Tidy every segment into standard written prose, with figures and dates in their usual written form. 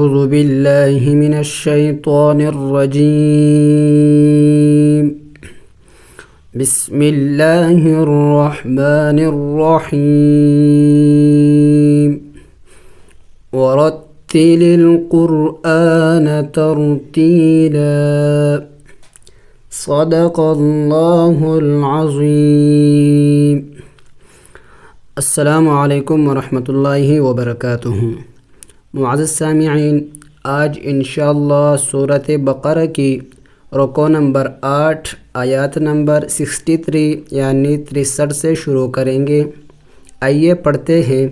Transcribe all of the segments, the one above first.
أعوذ بالله من الشيطان الرجيم بسم الله الرحمن الرحيم ورتل القرآن ترتيلا صدق الله العظيم. السلام علیکم ورحمۃ اللہ وبرکاتہ. معزز سامعین، آج انشاءاللہ سورۃ بقرہ کی رکوع نمبر 8 آیات نمبر 63 یعنی 63 سے شروع کریں گے. آئیے پڑھتے ہیں.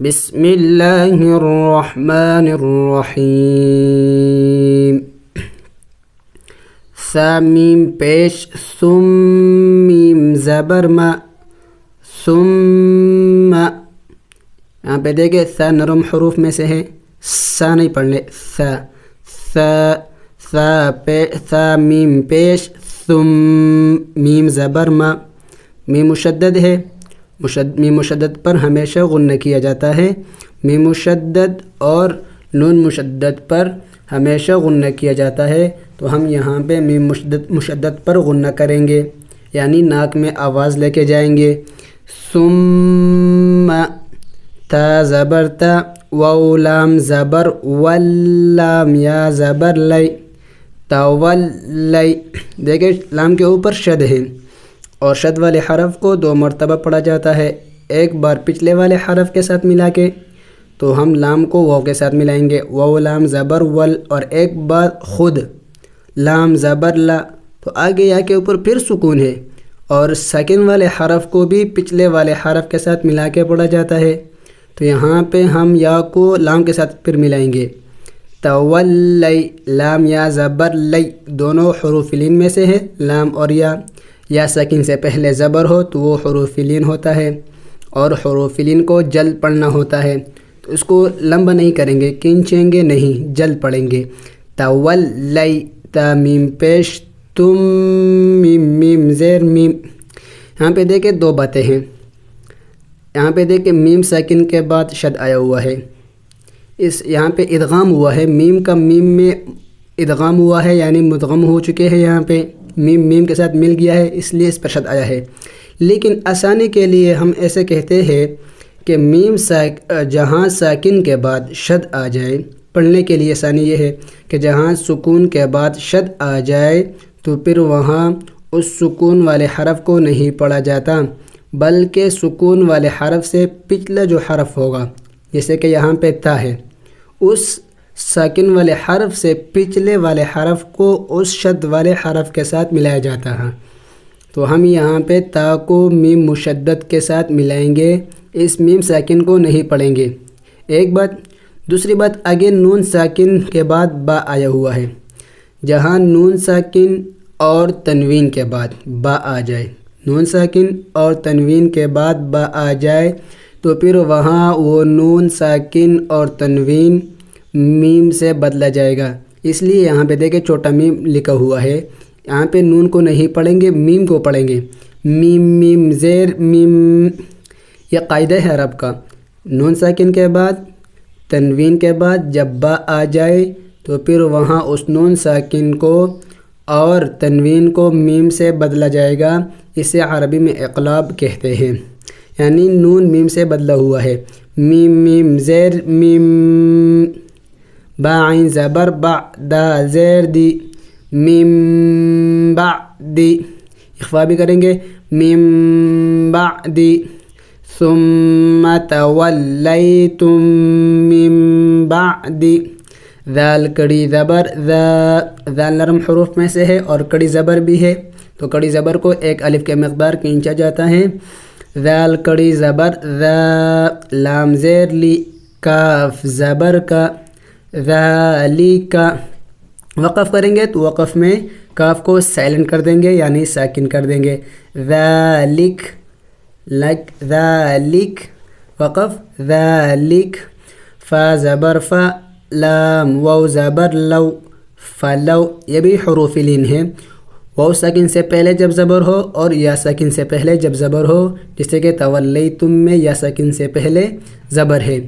بسم اللہ الرحمن الرحیم. ثا میم پیش، ثم میم زبر ما، ثم. یہاں پہ دیکھیں ثا نرم حروف میں سے ہے، سا نہیں پڑھنے. ثا ثا میم پیش، ثم میم زبر ما. میم مشدد ہے، میم مشدد پر ہمیشہ غنہ کیا جاتا ہے. میم مشدد اور نون مشدد پر ہمیشہ غنہ کیا جاتا ہے، تو ہم یہاں پہ میم مشدد پر غنہ کریں گے، یعنی ناک میں آواز لے کے جائیں گے. ثم تا زبر تا، واو لام زبر واللام یا زبر لی، تولی. دیکھیں لام کے اوپر شد ہے، اور شد والے حرف کو 2 مرتبہ پڑھا جاتا ہے. ایک بار پچھلے والے حرف کے ساتھ ملا کے، تو ہم لام کو واو کے ساتھ ملائیں گے، واو لام زبر ول، اور ایک بار خود لام زبر لا، تو آگے یا کے اوپر پھر سکون ہے. اور ساکن والے حرف کو بھی پچھلے والے حرف کے ساتھ ملا کے پڑھا جاتا ہے، تو یہاں پہ ہم یا کو لام کے ساتھ پھر ملائیں گے. تولی، لام یا زبر لی دونوں حروف لین میں سے ہے. لام اور یا ساکن سے پہلے زبر ہو تو وہ حروف لین ہوتا ہے، اور حروف لین کو جلد پڑھنا ہوتا ہے، تو اس کو لمبا نہیں کریں گے، کھینچیں گے نہیں، جلد پڑھیں گے. تولی، تا میم پیش، تم میم زیر میم. یہاں پہ دیکھیں 2 باتیں ہیں. یہاں پہ دیکھیں میم ساکن کے بعد شد آیا ہوا ہے، یہاں پہ ادغام ہوا ہے، میم کا میم میں ادغام ہوا ہے، یعنی مدغم ہو چکے ہیں. یہاں پہ میم کے ساتھ مل گیا ہے، اس لیے اس پر شد آیا ہے. لیکن آسانی کے لیے ہم ایسے کہتے ہیں کہ میم جہاں ساکن کے بعد شد آ جائے، پڑھنے کے لیے آسانی یہ ہے کہ جہاں سکون کے بعد شد آ جائے تو پھر وہاں اس سکون والے حرف کو نہیں پڑھا جاتا، بلکہ سکون والے حرف سے پچھلا جو حرف ہوگا، جیسے کہ یہاں پہ تا ہے، اس ساکن والے حرف سے پچھلے والے حرف کو اس شد والے حرف کے ساتھ ملایا جاتا ہے. تو ہم یہاں پہ تا کو میم مشدد کے ساتھ ملائیں گے، اس میم ساکن کو نہیں پڑھیں گے. ایک بات. دوسری بات، آگے نون ساکن کے بعد با آیا ہوا ہے. جہاں نون ساکن اور تنوین کے بعد با آ جائے، نون ساکن اور تنوین کے بعد با آ جائے، تو پھر وہاں وہ نون ساکن اور تنوین میم سے بدلا جائے گا. اس لیے یہاں پہ دیکھیں چھوٹا میم لکھا ہوا ہے، یہاں پہ نون کو نہیں پڑھیں گے، میم کو پڑھیں گے. میم زیر میم. یہ قاعدہ ہے عرب کا. نون ساکن کے بعد تنوین کے بعد جب با آ جائے تو پھر وہاں اس نون ساکن کو اور تنوین کو میم سے بدلا جائے گا. اسے عربی میں اقلاب کہتے ہیں، یعنی نون میم سے بدلا ہوا ہے. میم زیر میم، با عین زبر با، دا زیر دی، میم بعدی. اخفا بھی کریں گے، میم بعدی. ثم تولیتم من بعد. ذال کڑی زبر، ذال نرم حروف میں سے ہے اور کڑی زبر بھی ہے، تو کڑی زبر کو ایک الف کے مقدار کھینچا جاتا ہے. ذال کڑی زبر ذا، لام زیر لی، کاف زبر کا، ذالک. وقف کریں گے تو وقف میں کاف کو سائلنٹ کر دیں گے، یعنی ساکن کر دیں گے. ذالک، لک، ذالک، وقف ذالک. فا زبر فا، لام واو زبر لو، فلو. یہ بھی حروف لین ہے. واو ساکن سے پہلے جب زبر ہو اور یا ساکن سے پہلے جب زبر ہو، جیسے کہ تولیتم میں یا ساکن سے پہلے زبر ہے.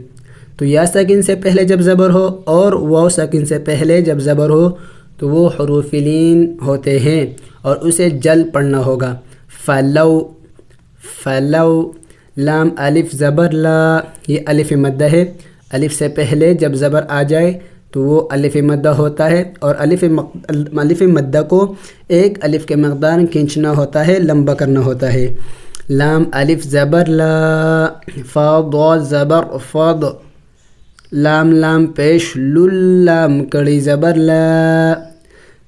تو یا ساکن سے پہلے جب زبر ہو اور واو ساکن سے پہلے جب زبر ہو تو وہ حروف لین ہوتے ہیں اور اسے جل پڑھنا ہوگا. Flow flow. لام الف زبر لا، یہ الف مدہ ہے. الف سے پہلے جب زبر آ جائے تو وہ الف مدہ ہوتا ہے اور الف مدہ کو ایک الف کے مقدار کھینچنا ہوتا ہے، لمبا کرنا ہوتا ہے. لام الف زبر لا. فا ضا زبر فض. لام لام پیش لام کڑی زبر لا.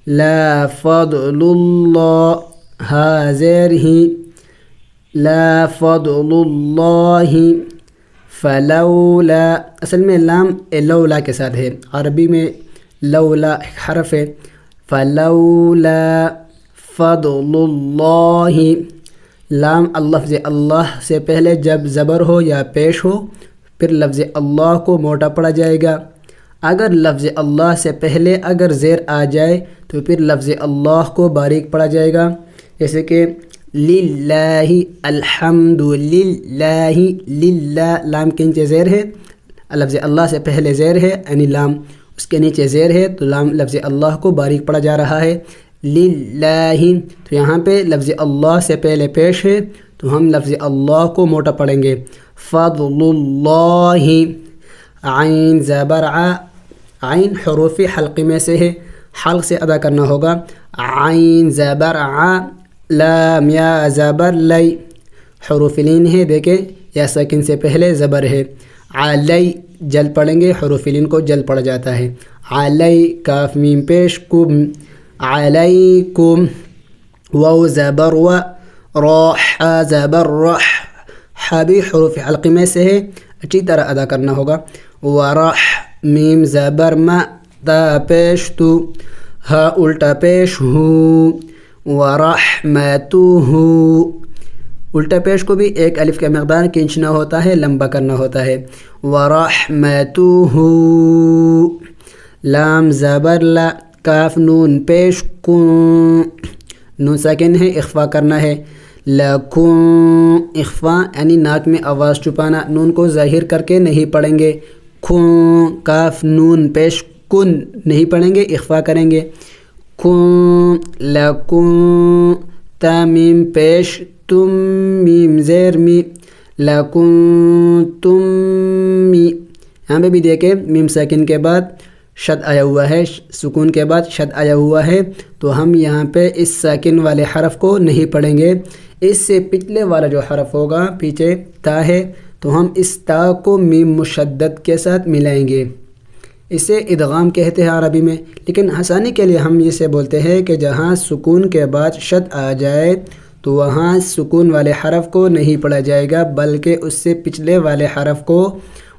لا فضل اللہ. ہا زیر ہی. لا فضل اللہ. فلولا. اصل میں لام لولا کے ساتھ ہے، عربی میں لولا حرف ہے. فلولا فضل اللہ. لام لفظ اللہ سے پہلے جب زبر ہو یا پیش ہو پھر لفظ اللہ کو موٹا پڑا جائے گا. اگر لفظ اللہ سے پہلے اگر زیر آ جائے تو پھر لفظ اللہ کو باریک پڑا جائے گا، جیسے کہ للہ الحمد للہ. للہ لام کے نیچے زیر ہے، لفظ اللہ سے پہلے زیر ہے یعنی لام اس کے نیچے زیر ہے تو لام لفظ اللہ کو باریک پڑا جا رہا ہے. للہ. تو یہاں پہ لفظ اللہ سے پہلے پیش ہے تو ہم لفظ اللہ کو موٹا پڑھیں گے. فضل اللہ. عین زبر ع. عین حروف حلقی میں سے ہے، حلق سے ادا کرنا ہوگا. عین زبر ع. لام یا زبر لی. حروف لین ہے، دیکھیں یا ساکن سے پہلے زبر ہے. علی جل پڑھیں گے، حروف لین کو جل پڑ جاتا ہے. علی کاف میم پیش کم. علیکم. واو زبر و. راح زبر رح. ح بھی حروف حلقی میں سے ہے، اچھی طرح ادا کرنا ہوگا. ورح. میم زبر ما. تا پیش تو. ہا الٹا پیش ہو. ورحمتہ. الٹا پیش کو بھی ایک الف کا مقدار کھینچنا ہوتا ہے، لمبا کرنا ہوتا ہے. ورحمتہ. لام زبر لا. کاف نون پیش کن. نون ساکن ہے، اخفا کرنا ہے. لکن. اخفا یعنی ناک میں آواز چھپانا، نون کو ظاہر کر کے نہیں پڑھیں گے. کن. کاف نون پیش کن نہیں پڑھیں گے، اخفا کریں گے. کن. لکن. تا میم پیش تم. میم زیر می. لکن تم می. یہاں پہ بھی دیکھیں میم ساکن کے بعد شد آیا ہوا ہے، سکون کے بعد شد آیا ہوا ہے تو ہم یہاں پہ اس ساکن والے حرف کو نہیں پڑھیں گے. اس سے پچھلے والا جو حرف ہوگا پیچھے تا ہے تو ہم اس تا کو میم مشدد کے ساتھ ملائیں گے. اسے ادغام کہتے ہیں عربی میں، لیکن آسانی کے لیے ہم اسے بولتے ہیں کہ جہاں سکون کے بعد شد آ جائے تو وہاں سکون والے حرف کو نہیں پڑھا جائے گا بلکہ اس سے پچھلے والے حرف کو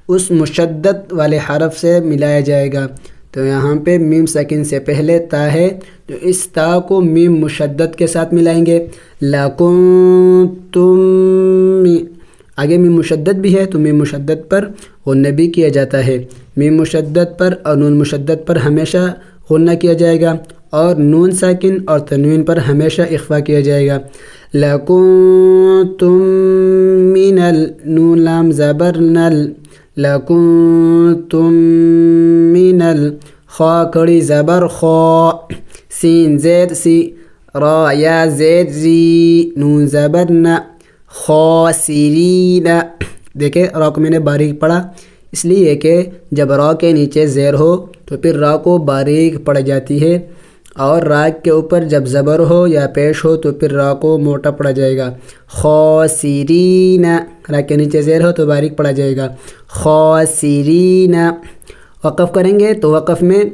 اس مشدد والے حرف سے ملایا جائے گا. تو یہاں پہ میم ساکن سے پہلے تا ہے تو اس تا کو میم مشدد کے ساتھ ملائیں گے. لکنتم. آگے میم مشدد بھی ہے تو میم مشدد پر غنہ بھی کیا جاتا ہے. میم مشدد پر اور نون مشدد پر ہمیشہ غنہ کیا جائے گا اور نون ساکن اور تنوین پر ہمیشہ اخفا کیا جائے گا. لکنتم من نون لام زبر نل. لکنتم من خا کڑی زبر خا. سین زید سی. را یا زید زی. نون زبر ن. خاسرین. دیکھیں را کو میں نے باریک پڑھا اس لیے کہ جب را کے نیچے زیر ہو تو پھر را کو باریک پڑ جاتی ہے اور را کے اوپر جب زبر ہو یا پیش ہو تو پھر را کو موٹا پڑا جائے گا. خاسرین. را کے نیچے زیر ہو تو باریک پڑا جائے گا. خاسرین. وقف کریں گے تو وقف میں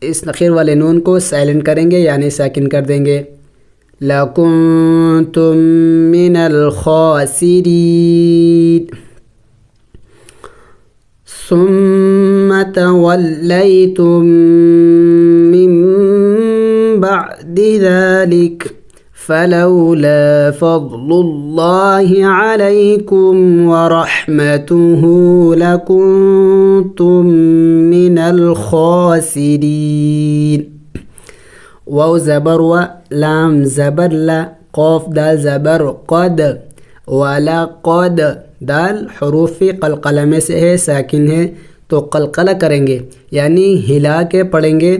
اس اخیر والے نون کو سائلنٹ کریں گے یعنی ساکن کر دیں گے. لکنتم من الخاسرین. ثم تولیتم من بعد ذلك فلولا فضل الله عليكم ورحمته لكنتم من الخاسرين. واو زبر و. لام زبر لا. قاف دال زبر قد. ولا قد. دال حروف قلقلہ میں سے ہے، ساکن ہے تو قلقلہ کریں گے یعنی ہلا کے پڑھیں گے.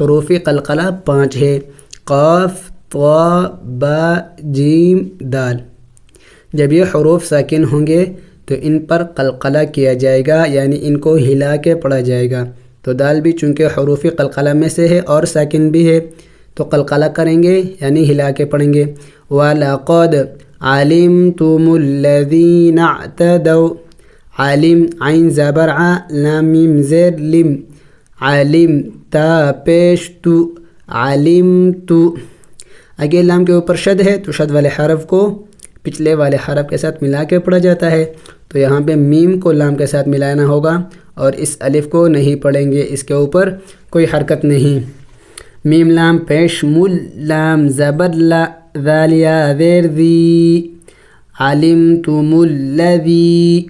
حروف قلقلہ 5 ہے، قاف، طا، با، جیم، دال. جب یہ حروف ساکن ہوں گے تو ان پر قلقلہ کیا جائے گا یعنی ان کو ہلا کے پڑھا جائے گا. تو دال بھی چونکہ حروف قلقلہ میں سے ہے اور ساکن بھی ہے تو قلقلہ کریں گے یعنی ہلا کے پڑھیں گے. وَلَقَدْ عَلِمْتُمُ الَّذِينَ اعْتَدَوْا، عالم عین زبر ع، لام میم زیر لم، عالم تا پیش تو، علم تو. آگے لام کے اوپر شد ہے تو شد والے حرف کو پچھلے والے حرف کے ساتھ ملا کے پڑھا جاتا ہے. تو یہاں پہ میم کو لام کے ساتھ ملانا ہوگا اور اس الف کو نہیں پڑھیں گے، اس کے اوپر کوئی حرکت نہیں. میم لام پیش مل، لام زبر لا، ذال یا زیر ذی، علمتم الذی،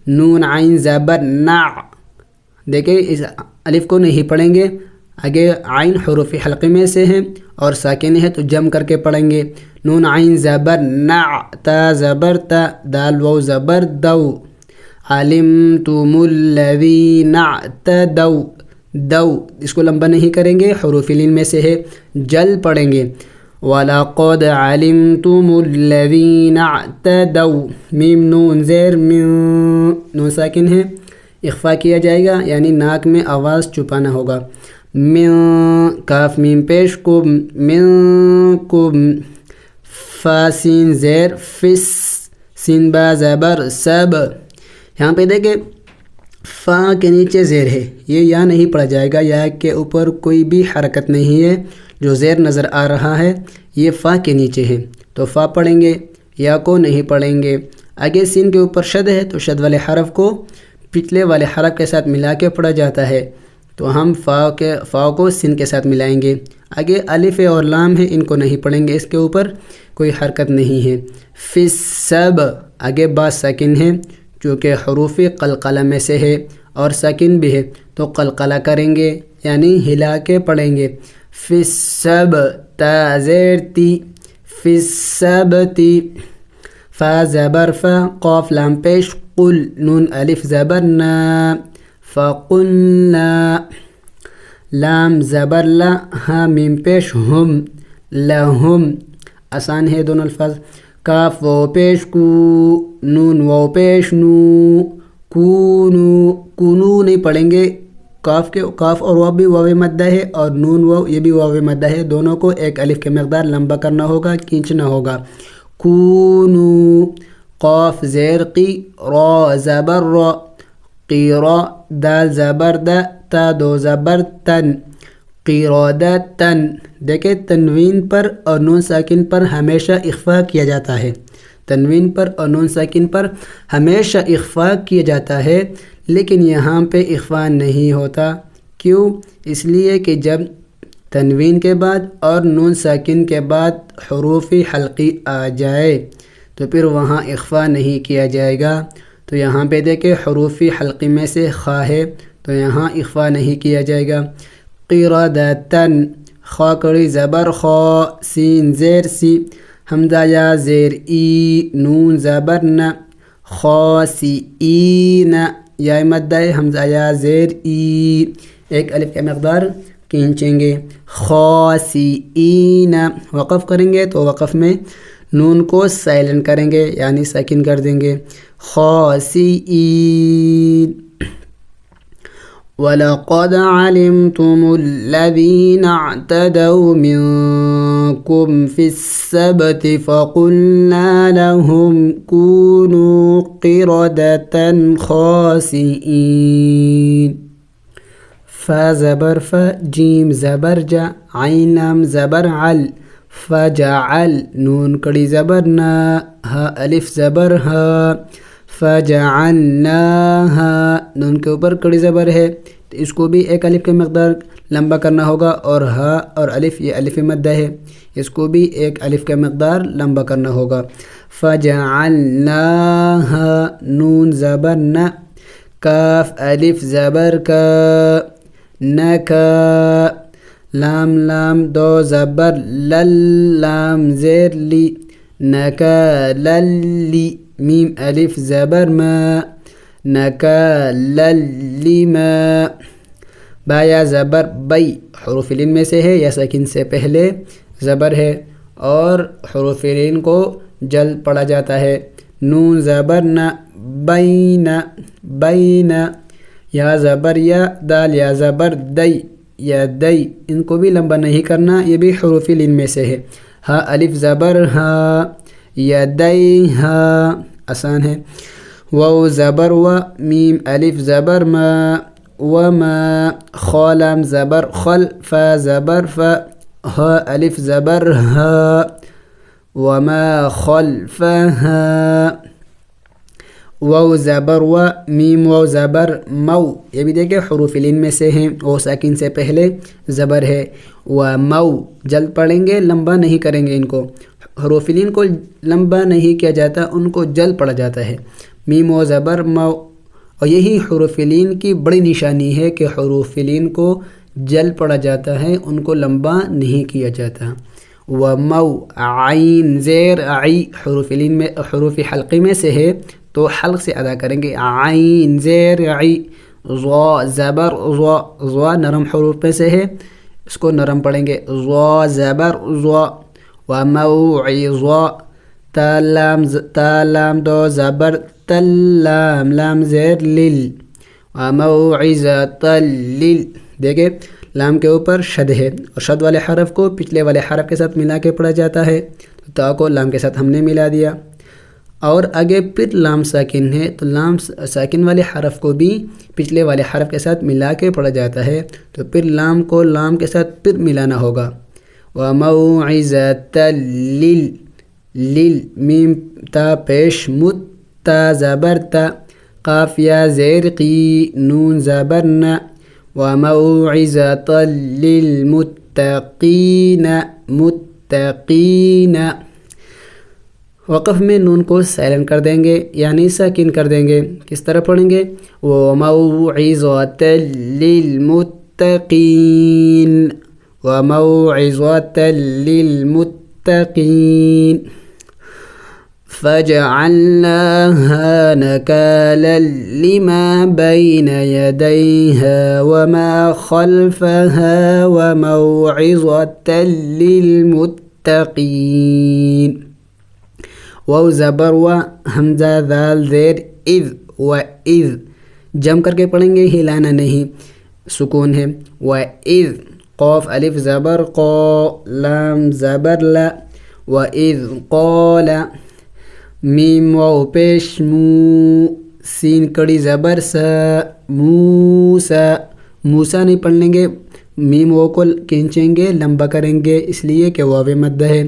نون عین زبر نع. دیکھیں اس الف کو نہیں پڑھیں گے، آگے عین حروف حلقے میں سے ہیں اور ساکن ہے تو جم کر کے پڑھیں گے. نون عین زبر نع، تا زبر تا، دال واو زبر دو، علمتم الذین اعتدوا، دو اس کو لمبا نہیں کریں گے، حروف لین میں سے ہے، جل پڑھیں گے. وَلَقَدْ عَلِمْتُمُ الَّذِينَ اعْتَدَوْا، میم نون زیر من، نون ساکن ہے، اخفا کیا جائے گا یعنی ناک میں آواز چھپانا ہوگا. من، کاف میم پیش کم، منکم، فا سین زیر فس، سین با زبر سب. یہاں پہ دیکھیں فا کے نیچے زیر ہے، یہ یا نہیں پڑھا جائے گا، یا کے اوپر کوئی بھی حرکت نہیں ہے، جو زیر نظر آ رہا ہے یہ فا کے نیچے ہے تو فا پڑھیں گے، یا کو نہیں پڑھیں گے. آگے سین کے اوپر شد ہے تو شد والے حرف کو پچھلے والے حرف کے ساتھ ملا کے پڑھا جاتا ہے تو ہم فا کو سین کے ساتھ ملائیں گے. آگے الف اور لام ہے، ان کو نہیں پڑھیں گے، اس کے اوپر کوئی حرکت نہیں ہے. فس سب، آگے با ساکن ہے چونکہ حروف قلقلہ میں سے ہے اور ساکن بھی ہے تو قلقلہ کریں گے یعنی ہلا کے پڑھیں گے. فس سب، تا زیر تی، فس سب تی، فا زبر فا، قاف لام پیش قل، نون الف زبر نا، فقلنا، لام زبر لا، ہا میم پیش ہم، لہم. آسان ہے دونوں الفاظ. کاف واو پیش کو، نون واو پیش نو، کونو، کونو نہیں پڑھیں گے، کاف اور واو بھی واو مدہ ہے اور نون واو یہ بھی واو مدہ ہے، دونوں کو ایک الف کے مقدار لمبا کرنا ہوگا، کھینچنا ہوگا. کونو، قاف زیر قی، را زبر را، قیرا، دال زبر دا، تا دو زبر تن، قیرادتن. دیکھیں تنوین پر اور نون ساکن پر ہمیشہ اخفا کیا جاتا ہے، تنوین پر اور نون ساکن پر ہمیشہ اخفا کیا جاتا ہے، لیکن یہاں پہ اخفا نہیں ہوتا. کیوں؟ اس لیے کہ جب تنوین کے بعد اور نون ساکن کے بعد حروف حلقی آ جائے تو پھر وہاں اخفا نہیں کیا جائے گا. تو یہاں پہ دیکھیں حروف حلقی میں سے خا ہے تو یہاں اخفا نہیں کیا جائے گا. قیرادتن، خا کڑی زبر خا، سین زیر سی، حمزہ یا زیر ای، نون زبر ن، خاسئین، یا مدہ حمزہ یا زیر ای، ایک الف کا مقدار کھینچیں گے. خاسئین، وقف کریں گے تو وقف میں نون کو سائلنٹ کریں گے یعنی ساکن کر دیں گے. خاسئین. وَلَقَدْ عَلِمْتُمُ الَّذِينَ اعْتَدَوْا مِنْكُمْ فِي السَّبْتِ فَقُلْنَا لَهُمْ كُونُوا قِرَدَةً خَاسِئِينَ. فا زبر فا، جیم زبر جا، عین لام زبر عل، فجعل، نون کڑی زبر نا، ہا الف زبر ہا، فجعلناها، نون کے اوپر کڑی زبر ہے تو اس کو بھی ایک الف کے مقدار لمبا کرنا ہوگا اور ہا اور الف یہ الف مدہ ہے، اس کو بھی ایک الف کا مقدار لمبا کرنا ہوگا. فجعلناها، نون زبر نا، کاف الف زبر کا، نکا، لام لام دو زبر لل، لام زیر لی، نکا للی، میم الف زبر ما، نکالا لما. با یا زبر بئی حروف لین میں سے ہے، یا ساکن سے پہلے زبر ہے اور حروف لین کو جل پڑھا جاتا ہے. نون زبر نہ بین بین. یا زبر یا دال یا زبر دئی یا دئی، ان کو بھی لمبا نہیں کرنا، یہ بھی حروف لین میں سے ہے. ہا الف زبر ہا یا دئی ہا، آسان ہے. واو زبر و میم الف زبر ما وما. خا لام زبر خل فا زبر فا ہا الف زبر ہا وما خلفہا. واو زبر و میم واو زبر مو، یہ بھی دیکھیں حروف لین میں سے ہیں، وہ ساکن سے پہلے زبر ہے. و مو جلد پڑھیں گے، لمبا نہیں کریں گے ان کو. حروف لین کو لمبا نہیں کیا جاتا، ان کو جلد پڑھا جاتا ہے. میم و زبر مو، اور یہی حروف لین کی بڑی نشانی ہے کہ حروف لین کو جلد پڑھا جاتا ہے، ان کو لمبا نہیں کیا جاتا. و مو عین زیر عی حروف لین میں حروف حلقی میں سے ہے تو حلق سے ادا کریں گے. عین زیر عی. ضا زبر ضا، ضا نرم حروف میں سے ہے، اس کو نرم پڑھیں گے. ضا زبر ضا. و موعظا. تا لام دو زبر تل لام لام زیر لل. و موعظۃ لل. دیکھیں لام کے اوپر شد ہے اور شد والے حرف کو پچھلے والے حرف کے ساتھ ملا کے پڑھا جاتا ہے، تو تا کو لام کے ساتھ ہم نے ملا دیا. اور آگے پھر لام ساکن ہے تو لام ساکن والے حرف کو بھی پچھلے والے حرف کے ساتھ ملا کے پڑھا جاتا ہے، تو پھر لام کو لام کے ساتھ پھر ملانا ہوگا. وَمَوْعِظَةً لِل. میم تا پیش مت تا زبر تا. قاف یا زیر قی. نون زبر نا. وَمَوْعِظَةً لِلْمُتَّقِينَ متقین. وقف میں نون کو سائلنٹ کر دیں گے، یعنی ساکن کر دیں گے. کس طرح پڑھیں گے؟ وَمَوْعِظَةً لِلْمُتَّقِينَ وَمَوْعِظَةً لِلْمُتَّقِينَ. فَجَعَلْنَاهَا نَكَالًا لِمَا بَيْنَ يَدَيْهَا وَمَا خَلْفَهَا وَمَوْعِظَةً لِلْمُتَّقِينَ. واو زبر و حمزہ ذال زیر اذ و اذ. جم کر کے پڑھیں گے، ہلانا نہیں، سکون ہے. و اذ. قاف الف زبر قا لام زبر لا. و اذ قال. میم واو پیش مو سین کڑی زبر سا موسا. موسا نہیں پڑھ لیں گے، میم واو کو کھینچیں گے، لمبا کریں گے، اس لیے کہ واو مد ہے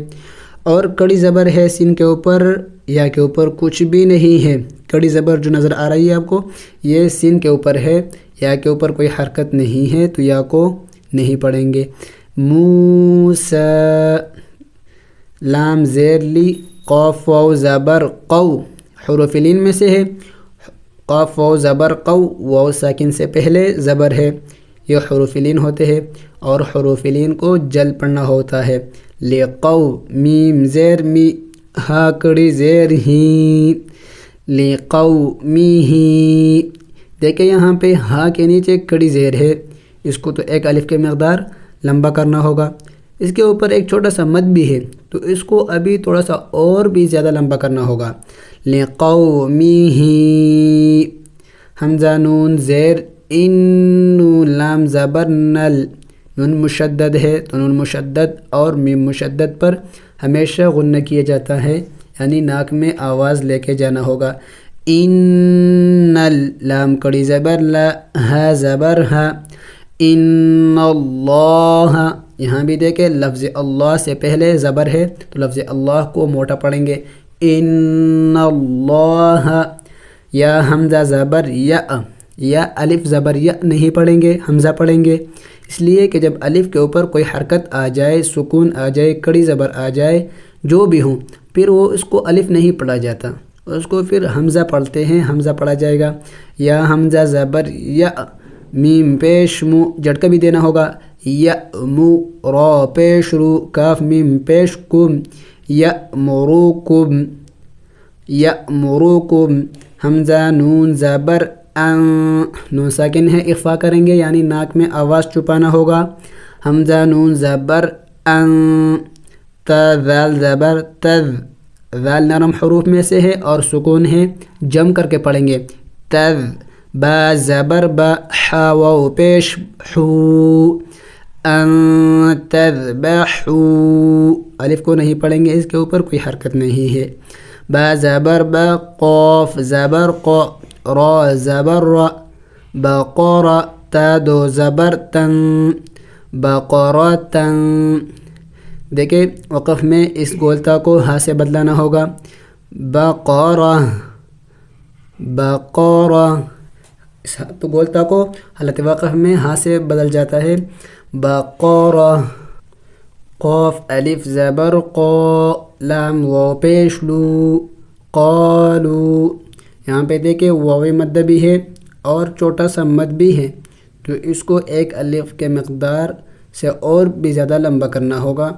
اور کڑی زبر ہے سین کے اوپر، یا کے اوپر کچھ بھی نہیں ہے. کڑی زبر جو نظر آ رہی ہے آپ کو، یہ سین کے اوپر ہے، یا کے اوپر کوئی حرکت نہیں ہے تو یا کو نہیں پڑھیں گے. موسا. لام زیر لی. قاف واو زبر قو حروف لین میں سے ہے. قاف واو زبر قو، واو ساکن سے پہلے زبر ہے، یہ حروف لین ہوتے ہیں اور حروف لین کو جل پڑھنا ہوتا ہے. لقو. میم زیر می ہا کڑی زیر ہی. لقومہی. دیکھیں یہاں پہ ہا کے نیچے کڑی زیر ہے، اس کو تو ایک الف کے مقدار لمبا کرنا ہوگا. اس کے اوپر ایک چھوٹا سا مد بھی ہے تو اس کو ابھی تھوڑا سا اور بھی زیادہ لمبا کرنا ہوگا. لقومہی. حمزہ نون زیر ان. لام زبر نل. نون مشدد ہے تو نون مشدد اور میم مشدد پر ہمیشہ غنہ کیا جاتا ہے، یعنی ناک میں آواز لے کے جانا ہوگا. ان. لام کڑی زبر لا. ہا زبر ہا. ان اللہ. یہاں بھی دیکھیں لفظ اللہ سے پہلے زبر ہے تو لفظ اللہ کو موٹا پڑھیں گے. ان اللہ. یا حمزہ زبر یا. یا الف زبر یا نہیں پڑھیں گے، حمزہ پڑھیں گے، اس لیے کہ جب الف کے اوپر کوئی حرکت آ جائے، سکون آ جائے، کڑی زبر آ جائے، جو بھی ہوں، پھر وہ اس کو الف نہیں پڑھا جاتا، اس کو پھر حمزہ پڑھتے ہیں، حمزہ پڑھا جائے گا. یا حمزہ زبر یا. میم پیش مو جھٹکا بھی دینا ہوگا. یا مو. را پیش رو. کاف میم پیش کم. یا مروکم. یا مروکم. حمزہ نون زبر ان، نون ساکن ہے، اخفا کریں گے یعنی ناک میں آواز چھپانا ہوگا. حمزہ نون زبر ان. تا ذال زبر تذ، ذال نرم حروف میں سے ہے اور سکون ہے، جم کر کے پڑھیں گے. تذ. با زبر با، حا واو پیش حو. ان تذبحو، الف کو نہیں پڑھیں گے، اس کے اوپر کوئی حرکت نہیں ہے. با زبر با، قاف زبر قا، را زبر را. بقرہ. تا دو زبر تن، بقرتن. دیکھیں وقف میں اس گولتا کو ہا سے بدلانا ہوگا. بقرہ بقرہ، اس گولتا کو حالت وقف میں ہا سے بدل جاتا ہے. بقرہ. قاف الف زبر قا، لام واو پیش لو، قالو. یہاں پہ دیکھیں واو مد بھی ہے اور چھوٹا سا مد بھی ہے، تو اس کو ایک الف کے مقدار سے اور بھی زیادہ لمبا کرنا ہوگا.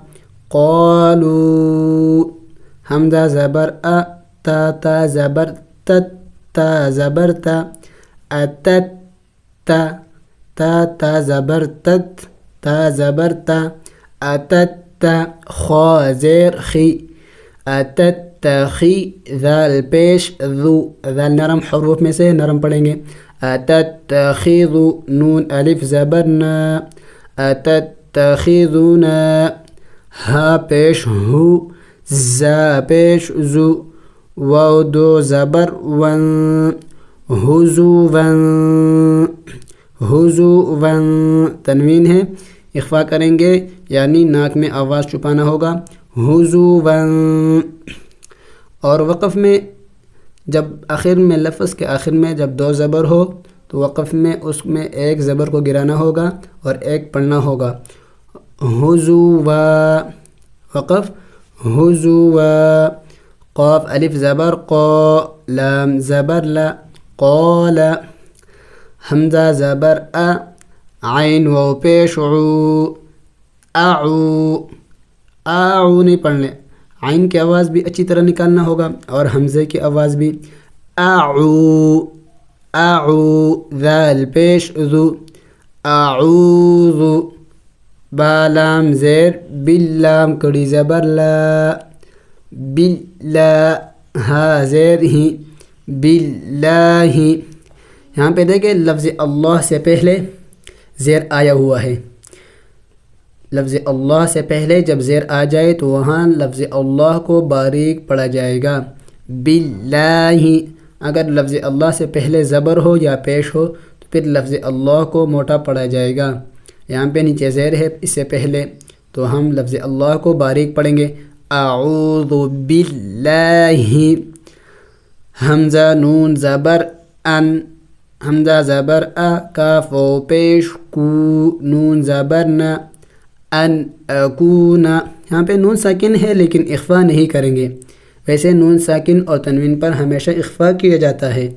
قالو. حمزہ زبر ا، تا تا زبر تت، تا زبر تا. اتت تا، تا تا زبر تت، تا زبر تا. اتت تا. خا زیر خی، اتت تخی. ذال پیش ذو، ذال نرم حروف میں سے نرم پڑھیں گے. اتتخذو. نون الف زبر نا، اتتخذونا. ہا پیش ہو، زا پیش زو. واو دو زبر ون، ہزوون ہزوون. تنوین ہے، اخفا کریں گے یعنی ناک میں آواز چھپانا ہوگا. ہزوون. اور وقف میں جب آخر میں لفظ کے آخر میں جب دو زبر ہو تو وقف میں اس میں ایک زبر کو گرانا ہوگا اور ایک پڑھنا ہوگا. ہزوا. وقف ہزوا. قاف الف زبر قا، لام زبر لا، قال. حمزہ زبر ا، عین واو پیش عو، اعو. اعو نہیں پڑھنے، عین کی آواز بھی اچھی طرح نکالنا ہوگا اور حمزے کی آواز بھی. اعو اعو. ذال پیش ذو، اعوذ. با لام زیر، باللام کڑی زبر لا، باللا. ہا زیر ہی، باللہ. یہاں پہ دیکھیں لفظ اللہ سے پہلے زیر آیا ہوا ہے. لفظ اللہ سے پہلے جب زیر آ جائے تو وہاں لفظ اللہ کو باریک پڑھا جائے گا. باللہ. اگر لفظ اللہ سے پہلے زبر ہو یا پیش ہو تو پھر لفظ اللہ کو موٹا پڑھا جائے گا. یہاں پہ نیچے زیر ہے اس سے پہلے، تو ہم لفظ اللہ کو باریک پڑھیں گے. اعوذ باللہ. حمزہ نون زبر ان، حمزہ زبر ا، کاف واو پیش کو، نون زبر نا. ان اکون. یہاں پہ نون ساکن ہے لیکن اخفا نہیں کریں گے. ویسے نون ساکن اور تنوین پر ہمیشہ اخفا کیا جاتا ہے،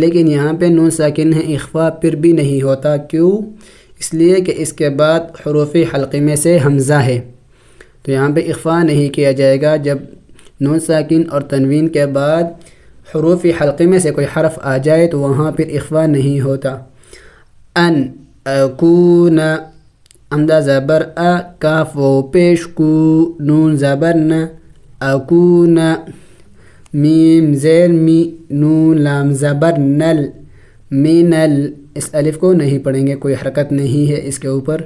لیکن یہاں پہ نون ساکن ہے، اخفا پھر بھی نہیں ہوتا. کیوں؟ اس لیے کہ اس کے بعد حروف حلقی میں سے حمزہ ہے، تو یہاں پہ اخفا نہیں کیا جائے گا. جب نون ساکن اور تنوین کے بعد حروف حلقی میں سے کوئی حرف آ جائے تو وہاں پھر اخفا نہیں ہوتا. ان اکون. حمزہ زبر ا، کاف واو پیش کو، نون زبر ن. اکون. میم زیر می، نون لام زبر نل، مینل. اس الف کو نہیں پڑھیں گے، کوئی حرکت نہیں ہے اس کے اوپر.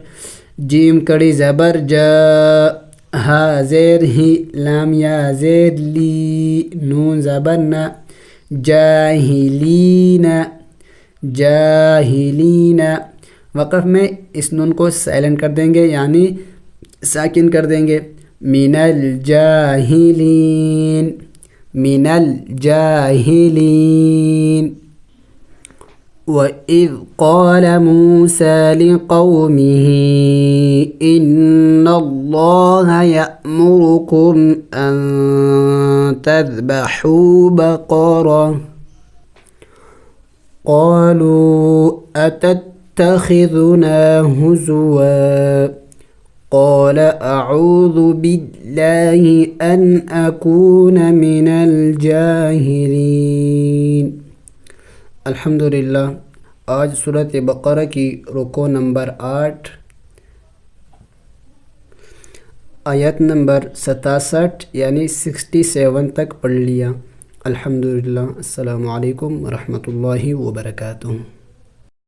جیم کڑی زبر جا، ہا زیر ہی، لام یا زیر لی، نون زبر نا. جاہلین جاہلین. وقف میں اس نون کو سائلنٹ کر دیں گے یعنی ساکن کر دیں گے. من الجاہلین من الجاہلین. وَإِذْ قَالَ مُوسَى لِقَوْمِهِ إِنَّ اللَّهَ يَأْمُرُكُمْ أَن تَذْبَحُوا بَقَرَةً قَالُوا أَتَتَّخِذُنَا هُزُوًا قَالَ أَعُوذُ بِاللَّهِ أَنْ أَكُونَ مِنَ الْجَاهِلِينَ. الحمدللہ آج سورۃ بقرہ کی رکوع نمبر 8 آیت نمبر 67 یعنی 67 تک پڑھ لیا۔ الحمدللہ۔ السلام علیکم ورحمۃ اللہ وبرکاتہ۔